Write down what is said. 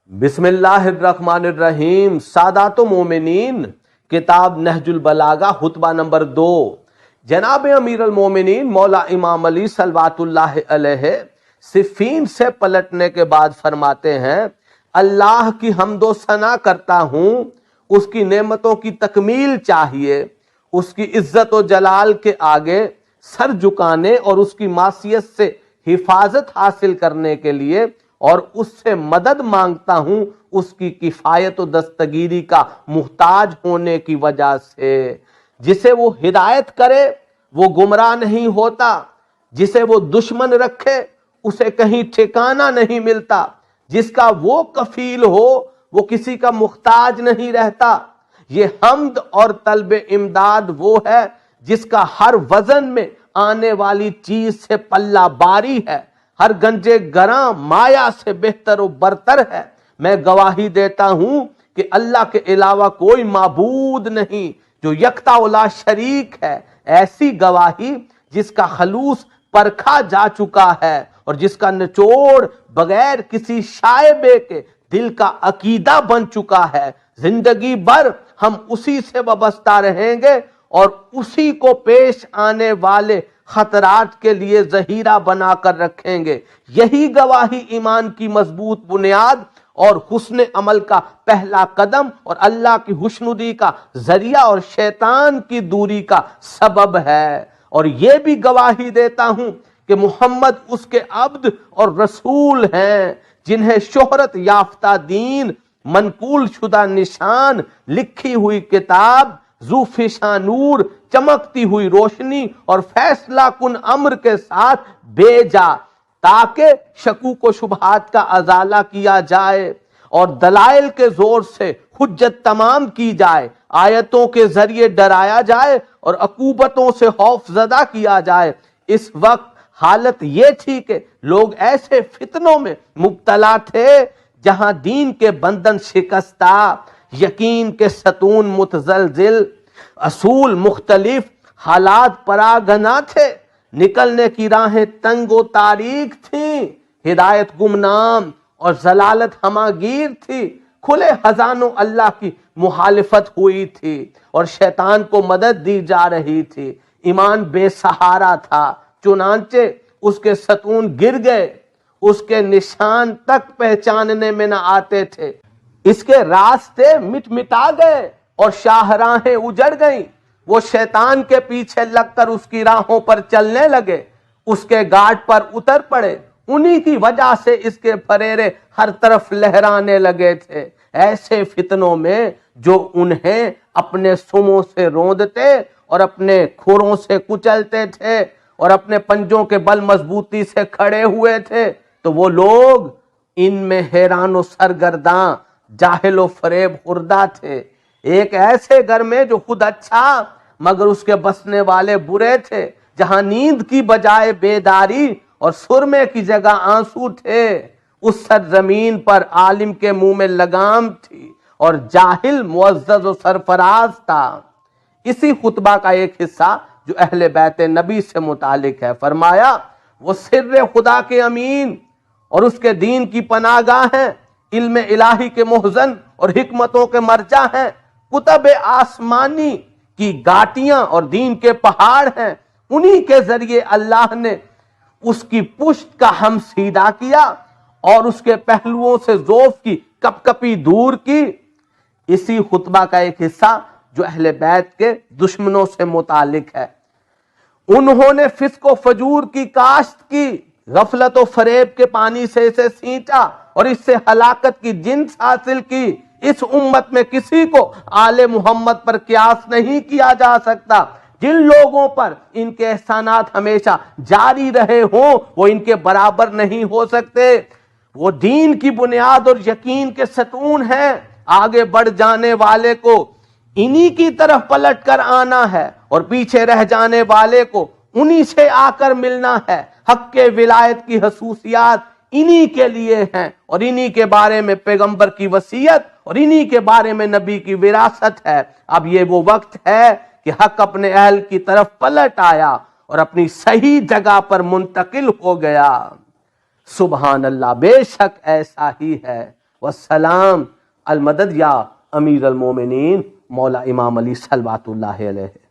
بسم اللہ الرحمن الرحیم۔ سادات و مومنین، کتاب نہج البلاغہ، خطبہ نمبر 2۔ جناب امیر المومنین مولا امام علی صلوات اللہ علیہ صفین سے پلٹنے کے بعد فرماتے ہیں، اللہ کی حمد و ثنا کرتا ہوں، اس کی نعمتوں کی تکمیل چاہیے، اس کی عزت و جلال کے آگے سر جھکانے اور اس کی معصیت سے حفاظت حاصل کرنے کے لیے، اور اس سے مدد مانگتا ہوں اس کی کفایت و دستگیری کا محتاج ہونے کی وجہ سے۔ جسے وہ ہدایت کرے وہ گمراہ نہیں ہوتا، جسے وہ دشمن رکھے اسے کہیں ٹھکانہ نہیں ملتا، جس کا وہ کفیل ہو وہ کسی کا محتاج نہیں رہتا۔ یہ حمد اور طلب امداد وہ ہے جس کا ہر وزن میں آنے والی چیز سے پلہ باری ہے، ہر گنجے گراں مایا سے بہتر و برتر ہے۔ میں گواہی دیتا ہوں کہ اللہ کے علاوہ کوئی معبود نہیں جو یکتا لا شریک ہے، ایسی گواہی جس کا خلوص پرکھا جا چکا ہے اور جس کا نچوڑ بغیر کسی شائبے کے دل کا عقیدہ بن چکا ہے۔ زندگی بھر ہم اسی سے وابستہ رہیں گے اور اسی کو پیش آنے والے خطرات کے لیے ذخیرہ بنا کر رکھیں گے۔ یہی گواہی ایمان کی مضبوط بنیاد اور حسن عمل کا پہلا قدم اور اللہ کی خوشنودی کا ذریعہ اور شیطان کی دوری کا سبب ہے۔ اور یہ بھی گواہی دیتا ہوں کہ محمد اس کے عبد اور رسول ہیں، جنہیں شہرت یافتہ دین، منقول شدہ نشان، لکھی ہوئی کتاب، ذو فشاں نور، چمکتی ہوئی روشنی اور فیصلہ کن امر کے ساتھ بھیجا، تاکہ شکوک و شبہات کا ازالہ کیا جائے اور دلائل کے زور سے حجت تمام کی جائے، آیتوں کے ذریعے ڈرایا جائے اور عقوبتوں سے خوف زدہ کیا جائے۔ اس وقت حالت یہ تھی کہ لوگ ایسے فتنوں میں مبتلا تھے جہاں دین کے بندھن شکستہ، یقین کے ستون متزلزل، اصول مختلف، حالات پراگنا تھے، نکلنے کی راہیں تنگ و تاریک تھیں، ہدایت گمنام اور ضلالت ہماگیر تھی، کھلے خزانوں اللہ کی مخالفت ہوئی تھی اور شیطان کو مدد دی جا رہی تھی، ایمان بے سہارا تھا، چنانچہ اس کے ستون گر گئے، اس کے نشان تک پہچاننے میں نہ آتے تھے، اس کے راستے مٹا گئے اور شاہراہیں اجڑ گئیں۔ وہ شیطان کے پیچھے لگ کر اس کی راہوں پر چلنے لگے، اس کے گھاٹ پر اتر پڑے، انہی کی وجہ سے اس کے پھریرے ہر طرف لہرانے لگے تھے۔ ایسے فتنوں میں جو انہیں اپنے سموں سے روندتے اور اپنے کھروں سے کچلتے تھے اور اپنے پنجوں کے بل مضبوطی سے کھڑے ہوئے تھے، تو وہ لوگ ان میں حیران و سرگرداں، جاہل و فریب خوردہ تھے۔ ایک ایسے گھر میں جو خود اچھا مگر اس کے بسنے والے برے تھے، جہاں نیند کی بجائے بیداری اور سرمے کی جگہ آنسو تھے، اس سرزمین پر عالم کے منہ میں لگام تھی اور جاہل معزز و سرفراز تھا۔ اسی خطبہ کا ایک حصہ جو اہل بیت نبی سے متعلق ہے، فرمایا، وہ سر خدا کے امین اور اس کے دین کی پناہ گاہ ہیں، علم الہی کے محزن اور حکمتوں کے مرجع ہیں، کتب آسمانی کی گاٹیاں اور دین کے پہاڑ ہیں، انہی کے ذریعے اللہ نے اس کی پشت کا ہم سیدھا کیا اور اس کے پہلوؤں سے ذوف کی کپ کپی دور کی۔ اسی خطبہ کا ایک حصہ جو اہل بیت کے دشمنوں سے متعلق ہے، انہوں نے فسق و فجور کی کاشت کی، غفلت و فریب کے پانی سے اسے سینچا اور اس سے ہلاکت کی جنس حاصل کی۔ اس امت میں کسی کو آل محمد پر قیاس نہیں کیا جا سکتا۔ جن لوگوں پر ان کے احسانات ہمیشہ جاری رہے ہوں وہ ان کے برابر نہیں ہو سکتے۔ وہ دین کی بنیاد اور یقین کے ستون ہیں، آگے بڑھ جانے والے کو انہی کی طرف پلٹ کر آنا ہے اور پیچھے رہ جانے والے کو انہی سے آ کر ملنا ہے۔ حق کے ولایت کی خصوصیات انہی کے لیے ہیں اور انہی کے بارے میں پیغمبر کی وصیت اور انہی کے بارے میں نبی کی وراثت ہے۔ اب یہ وہ وقت ہے کہ حق اپنے اہل کی طرف پلٹ آیا اور اپنی صحیح جگہ پر منتقل ہو گیا۔ سبحان اللہ، بے شک ایسا ہی ہے۔ والسلام، المدد یا امیر المومنین مولا امام علی صلوات اللہ علیہ۔